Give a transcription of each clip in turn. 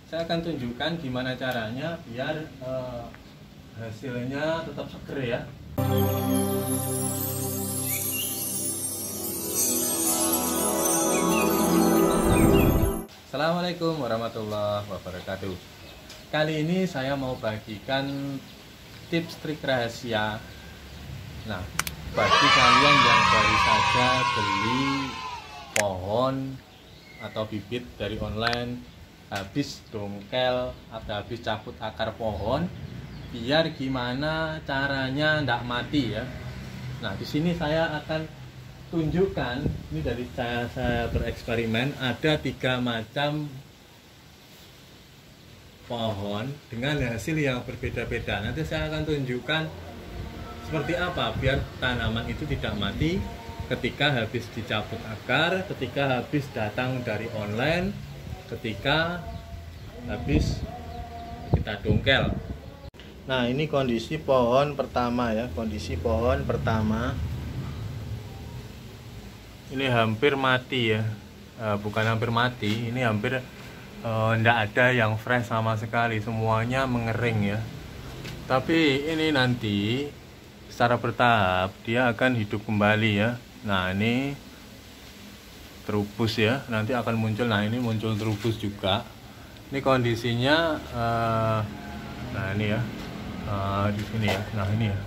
saya akan tunjukkan gimana caranya biar hasilnya tetap seger ya. Assalamualaikum warahmatullahi wabarakatuh. Kali ini saya mau bagikan tips trik rahasia. Nah, bagi kalian yang baru saja beli pohon atau bibit dari online, habis dongkel atau habis cabut akar pohon, biar gimana caranya ndak mati ya. Nah, di sini saya akan tunjukkan, ini dari saya bereksperimen, ada 3 macam pohon dengan hasil yang berbeda-beda. Nanti saya akan tunjukkan seperti apa biar tanaman itu tidak mati ketika habis dicabut akar, ketika habis datang dari online, ketika habis kita dongkel. Nah, ini kondisi pohon pertama ya, kondisi pohon pertama. Ini hampir mati ya, bukan hampir mati, ini hampir tidak ada yang fresh sama sekali, semuanya mengering ya. Tapi ini nanti secara bertahap dia akan hidup kembali ya. Nah, ini terubus ya, nanti akan muncul. Nah, ini muncul terubus juga. Ini kondisinya, nah ini ya, di sini ya. Nah ini ya,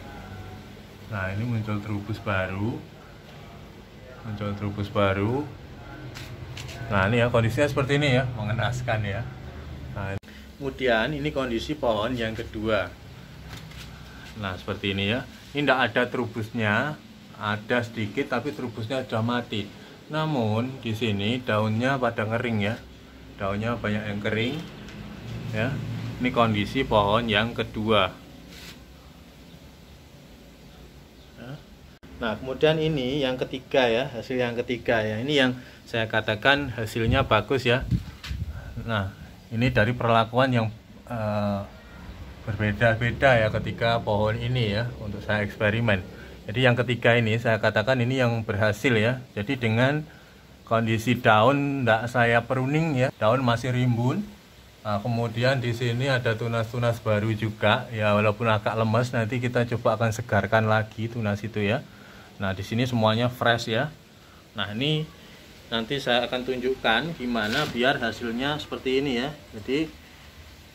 nah ini muncul terubus baru. Nah, ini ya kondisinya seperti ini ya, mengenaskan ya. Nah, kemudian ini kondisi pohon yang kedua. Nah, seperti ini ya. Ini tidak ada terubusnya, ada sedikit tapi terubusnya sudah mati. Namun di sini daunnya pada ngering ya, daunnya banyak yang kering ya. Ini kondisi pohon yang kedua. Nah, kemudian ini yang ketiga ya, hasil yang ketiga ya. Ini yang saya katakan hasilnya bagus ya. Nah, ini dari perlakuan yang berbeda-beda ya ketika pohon ini ya, untuk saya eksperimen. Jadi yang ketiga ini saya katakan ini yang berhasil ya. Jadi dengan kondisi daun tidak saya pruning ya, daun masih rimbun. Nah, kemudian di sini ada tunas-tunas baru juga ya, walaupun agak lemes, nanti kita coba akan segarkan lagi tunas itu ya. Nah, di sini semuanya fresh ya. Nah, ini nanti saya akan tunjukkan gimana biar hasilnya seperti ini ya. Jadi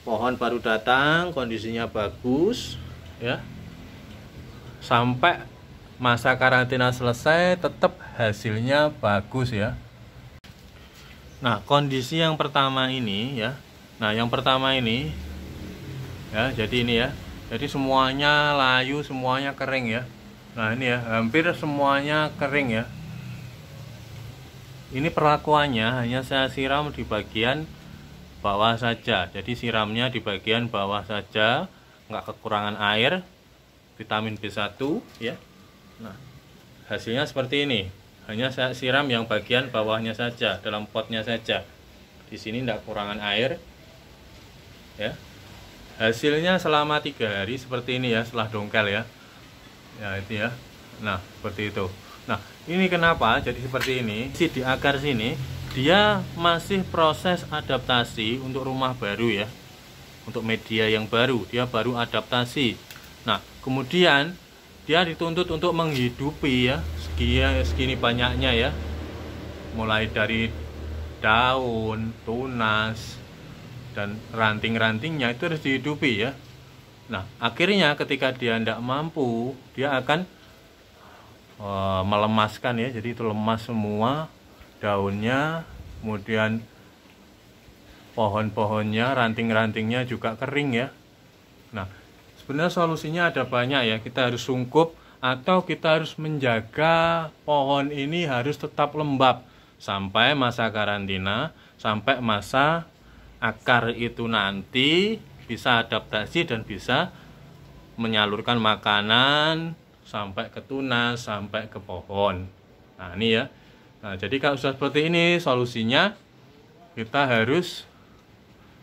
pohon baru datang, kondisinya bagus ya. Sampai masa karantina selesai tetap hasilnya bagus ya. Nah, kondisi yang pertama ini ya. Nah, yang pertama ini ya, jadi ini ya. Jadi semuanya layu, semuanya kering ya. Nah, ini ya, hampir semuanya kering ya. Ini perlakuannya hanya saya siram di bagian bawah saja. Jadi siramnya di bagian bawah saja, nggak kekurangan air, vitamin B1 ya. Nah, hasilnya seperti ini. Hanya saya siram yang bagian bawahnya saja, dalam potnya saja. Di sini nggak kekurangan air ya. Hasilnya selama 3 hari seperti ini ya, setelah dongkel ya. Ya, itu ya. Nah, seperti itu. Nah, ini kenapa jadi seperti ini? Di akar sini dia masih proses adaptasi untuk rumah baru ya, untuk media yang baru, dia baru adaptasi. Nah, kemudian dia dituntut untuk menghidupi ya, segini banyaknya ya, mulai dari daun, tunas, dan ranting-rantingnya itu harus dihidupi ya. Nah, akhirnya ketika dia tidak mampu, dia akan melemaskan ya. Jadi itu lemas semua daunnya, kemudian pohon-pohonnya, ranting-rantingnya juga kering ya. Nah, sebenarnya solusinya ada banyak ya. Kita harus sungkup atau kita harus menjaga pohon ini harus tetap lembab sampai masa karantina, sampai masa akar itu nanti bisa adaptasi dan bisa menyalurkan makanan sampai ke tunas, sampai ke pohon. Nah, ini ya. Nah, jadi kalau sudah seperti ini solusinya, kita harus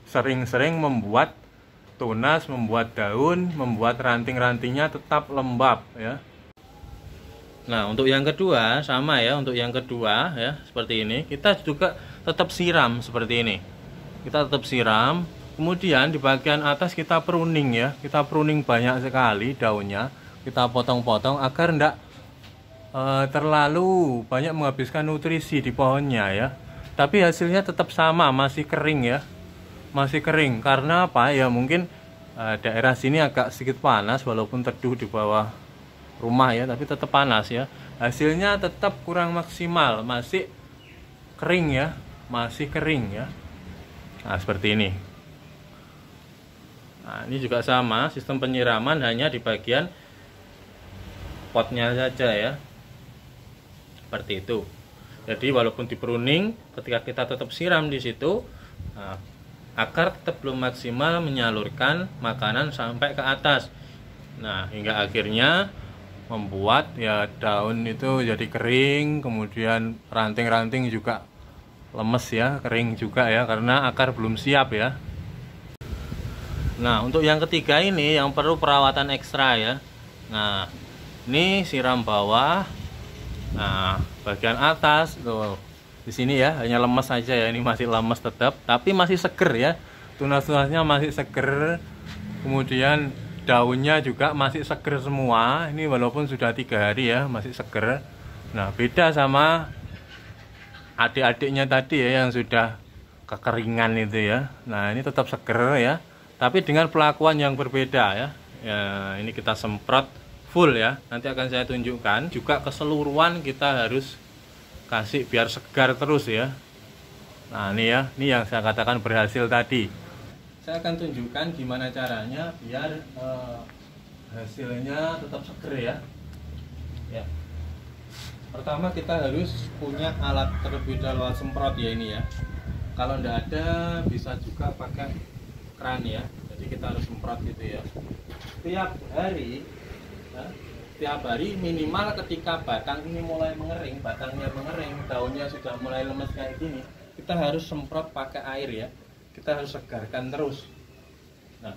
sering-sering membuat tunas, membuat daun, membuat ranting-rantingnya tetap lembab ya. Nah, untuk yang kedua sama ya, untuk yang kedua ya, seperti ini. Kita juga tetap siram seperti ini. kita tetap siram. Kemudian di bagian atas kita pruning ya, kita pruning banyak sekali daunnya, kita potong-potong agar enggak terlalu banyak menghabiskan nutrisi di pohonnya ya. Tapi hasilnya tetap sama, masih kering ya, masih kering. Karena apa ya, mungkin daerah sini agak sedikit panas walaupun teduh di bawah rumah ya, tapi tetap panas ya. Hasilnya tetap kurang maksimal, masih kering ya, masih kering ya. Nah seperti ini. Nah ini juga sama, sistem penyiraman hanya di bagian potnya saja ya, seperti itu. Jadi walaupun di pruning, ketika kita tetap siram di situ, nah, akar tetap belum maksimal menyalurkan makanan sampai ke atas. Nah hingga akhirnya membuat ya daun itu jadi kering, kemudian ranting-ranting juga lemes ya, kering juga ya, karena akar belum siap ya. Nah untuk yang ketiga ini yang perlu perawatan ekstra ya. Nah ini siram bawah. Nah bagian atas tuh di sini ya hanya lemes saja ya, ini masih lemes tetap, tapi masih seger ya, tunas-tunasnya masih seger. Kemudian daunnya juga masih seger semua. Ini walaupun sudah 3 hari ya masih seger. Nah beda sama adik-adiknya tadi ya yang sudah kekeringan itu ya. Nah ini tetap seger ya, tapi dengan pelakuan yang berbeda ya. Ya ini kita semprot full ya, nanti akan saya tunjukkan. Juga keseluruhan kita harus kasih biar segar terus ya. Nah ini ya, ini yang saya katakan berhasil tadi. Saya akan tunjukkan gimana caranya biar hasilnya tetap seger ya. Ya. Pertama kita harus punya alat terlebih dahulu, alat semprot ya ini ya. Kalau tidak ada bisa juga pakai keran ya. Jadi kita harus semprot gitu ya. Setiap hari ya, setiap hari minimal ketika batang ini mulai mengering, batangnya mengering, daunnya sudah mulai lemes kayak gini, kita harus semprot pakai air ya. Kita harus segarkan terus. Nah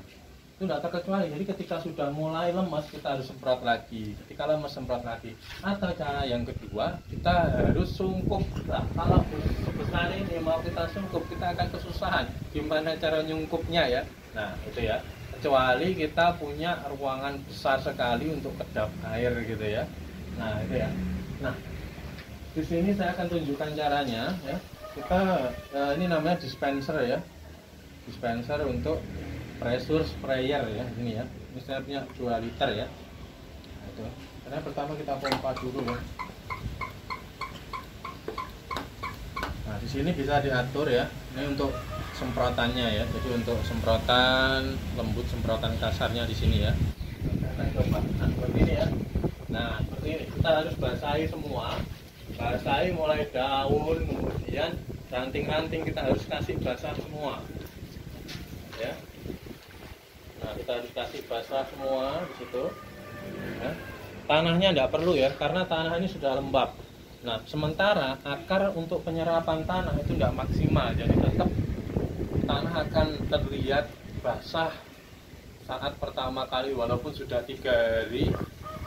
itu tidak terkecuali, jadi ketika sudah mulai lemes kita harus semprot lagi, ketika lemes semprot lagi. Atau cara yang kedua, kita harus sungkup. Nah, kalau sebesar ini mau kita sungkup, kita akan kesusahan gimana cara nyungkupnya ya. Nah itu ya, kecuali kita punya ruangan besar sekali untuk kedap air gitu ya. Nah itu ya. Nah di sini saya akan tunjukkan caranya ya. Kita ini namanya dispenser ya, dispenser untuk pressure sprayer ya, ini ya. Ini saya punya 2 liter ya. Nah, itu. Karena pertama kita pompa dulu ya. Nah di sini bisa diatur ya. Ini untuk semprotannya ya. Jadi untuk semprotan lembut, semprotan kasarnya di sini ya. Nah, coba. Nah, seperti ini ya. Nah seperti ini kita harus basahi semua. Basahi mulai daun, kemudian ranting-ranting kita harus kasih basah semua ya. Nah kita harus kasih basah semua di situ ya. Tanahnya tidak perlu ya, karena tanah ini sudah lembab. Nah sementara akar untuk penyerapan tanah itu tidak maksimal, jadi tetap tanah akan terlihat basah saat pertama kali. Walaupun sudah 3 hari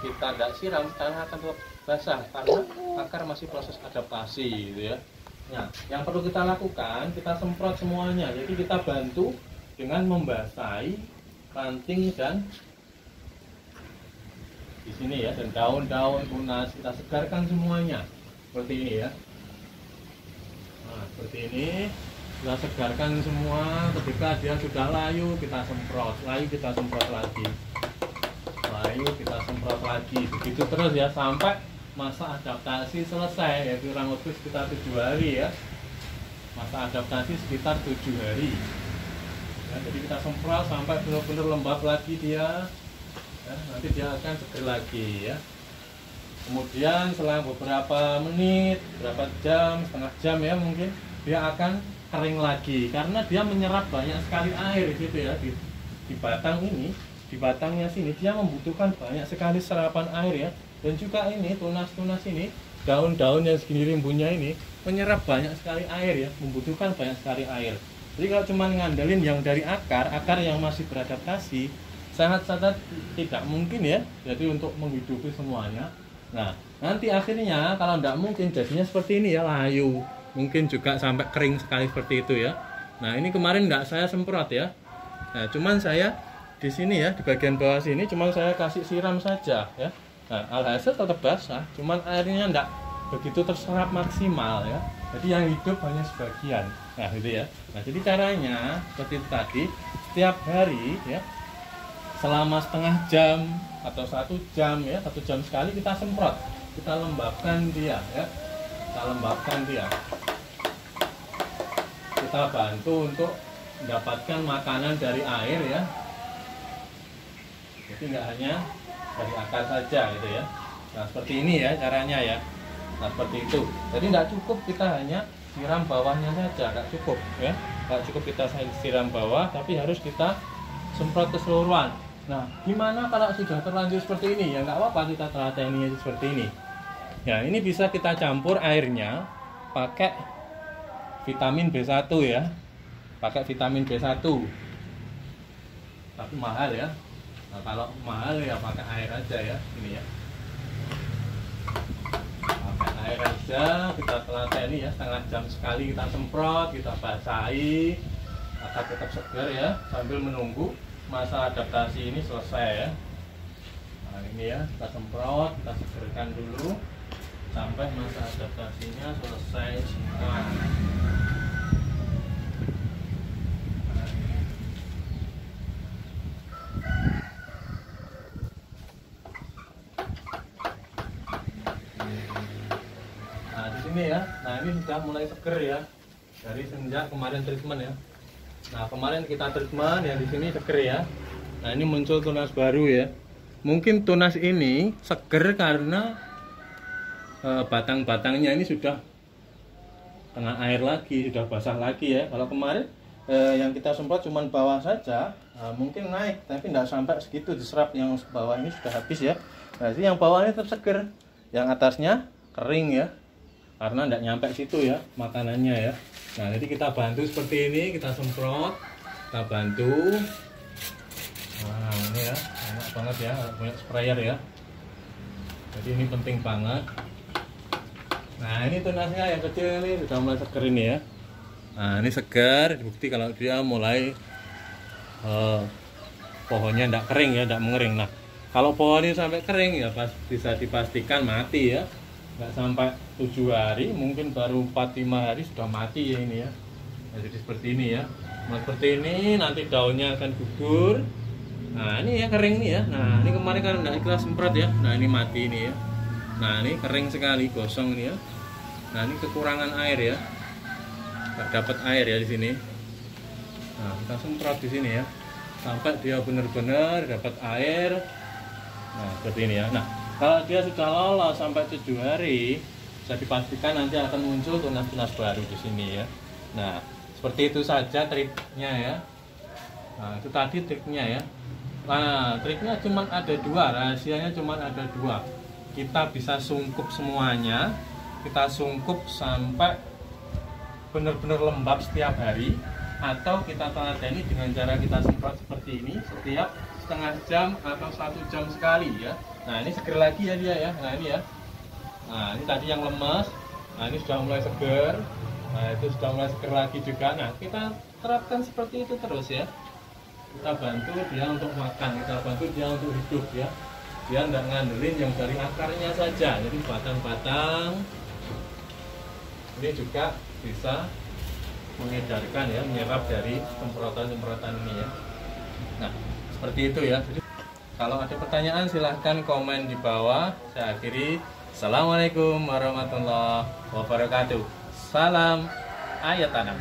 kita tidak siram, tanah akan tetap basah karena akar masih proses adaptasi gitu ya. Nah yang perlu kita lakukan, kita semprot semuanya. Jadi kita bantu dengan membasahi ranting dan di sini ya, dan daun-daun tunas kita segarkan semuanya seperti ini ya. Nah seperti ini kita segarkan semua. Ketika dia sudah layu kita semprot, layu kita semprot lagi, layu kita semprot lagi, begitu terus ya sampai masa adaptasi selesai ya, kurang lebih sekitar 7 hari ya. Masa adaptasi sekitar 7 hari ya, jadi kita semprot sampai benar-benar lembab lagi dia ya, nanti dia akan seger lagi ya. Kemudian selang beberapa menit, berapa jam, setengah jam ya mungkin, dia akan kering lagi karena dia menyerap banyak sekali air gitu ya. Di batang ini, di batangnya sini dia membutuhkan banyak sekali serapan air ya. Dan juga ini tunas-tunas ini, daun-daun yang segini rimbunnya ini menyerap banyak sekali air ya, membutuhkan banyak sekali air. Jadi kalau cuma ngandelin yang dari akar yang masih beradaptasi, sangat-sangat tidak mungkin ya. Jadi untuk menghidupi semuanya. Nah, nanti akhirnya kalau tidak mungkin jadinya seperti ini ya, layu. Mungkin juga sampai kering sekali seperti itu ya. Nah ini kemarin nggak saya semprot ya. Nah cuman saya di sini ya, di bagian bawah sini cuman saya kasih siram saja ya. Nah alhasil tetap basah, cuman airnya nggak begitu terserap maksimal ya. Jadi yang hidup hanya sebagian. Nah gitu ya. Nah jadi caranya seperti tadi, setiap hari ya, selama setengah jam atau 1 jam ya, 1 jam sekali kita semprot, kita lembabkan dia ya, kita lembabkan dia, kita bantu untuk mendapatkan makanan dari air ya. Jadi nggak hanya dari akar saja gitu ya. Nah seperti ini ya caranya ya. Nah seperti itu. Jadi nggak cukup kita hanya siram bawahnya saja, nggak cukup ya, nggak cukup kita siram bawah, tapi harus kita semprot keseluruhan. Nah, gimana kalau sudah terlanjur seperti ini? Ya nggak apa-apa, kita telateni seperti ini. Ya, ini bisa kita campur airnya pakai vitamin B1 ya. Pakai vitamin B1. Tapi mahal ya. Nah, kalau mahal ya pakai air aja ya, ini ya. Pakai air aja, kita telateni ya, setengah jam sekali kita semprot, kita basahi, agar tetap segar ya, sambil menunggu masa adaptasi ini selesai ya. Nah ini ya, kita semprot, kita segerkan dulu sampai masa adaptasinya selesai semua. Nah di sini ya, nah ini sudah mulai seger ya, dari semenjak kemarin treatment ya. Nah kemarin kita treatment yang di sini seger ya. Nah ini muncul tunas baru ya. Mungkin tunas ini seger karena batang-batangnya ini sudah kena air lagi, sudah basah lagi ya. Kalau kemarin yang kita semprot cuma bawah saja, mungkin naik, tapi tidak sampai segitu diserap. Yang bawah ini sudah habis ya. Nah ini yang bawah ini tetap seger, yang atasnya kering ya, karena tidak nyampe situ ya makanannya ya. Nah jadi kita bantu seperti ini, kita semprot, kita bantu. Nah ini ya, enak banget ya, punya sprayer ya. Jadi ini penting banget. Nah ini tunasnya yang kecil ini sudah mulai seger ini ya. Nah ini segar, bukti kalau dia mulai pohonnya tidak kering ya, tidak mengering. Nah kalau pohon ini sampai kering ya bisa dipastikan mati ya. Nggak sampai 7 hari, mungkin baru 4-5 hari sudah mati ya ini ya. Nah, jadi seperti ini ya. Nah seperti ini nanti daunnya akan gugur. Nah ini ya kering nih ya. Nah ini kemarin kan nggak ikhlas semprot ya. Nah ini mati ini ya. Nah ini kering sekali, gosong ini ya. Nah ini kekurangan air ya, nggak dapat air ya di sini. Nah kita semprot di sini ya, sampai dia benar-benar dapat air. Nah seperti ini ya. Nah kalau dia sudah lolos sampai 7 hari, bisa dipastikan nanti akan muncul tunas-tunas baru di sini ya. Nah seperti itu saja triknya ya. Nah itu tadi triknya ya. Nah triknya cuma ada 2, rahasianya cuma ada 2. Kita bisa sungkup semuanya, kita sungkup sampai benar-benar lembab setiap hari, atau kita teladani dengan cara kita semprot seperti ini setiap setengah jam atau 1 jam sekali ya. Nah ini seger lagi ya dia ya. Nah ini ya. Nah ini tadi yang lemes. Nah ini sudah mulai seger. Nah itu sudah mulai seger lagi juga. Nah kita terapkan seperti itu terus ya. Kita bantu dia untuk makan, kita bantu dia untuk hidup ya. Dia tidak ngandelin yang dari akarnya saja. Jadi batang-batang ini juga bisa mengedarkan ya, menyerap dari semprotan-semprotan ini ya. Nah seperti itu ya. Jadi, kalau ada pertanyaan silahkan komen di bawah. Saya akhiri. Assalamualaikum warahmatullahi wabarakatuh. Salam ayat tanam.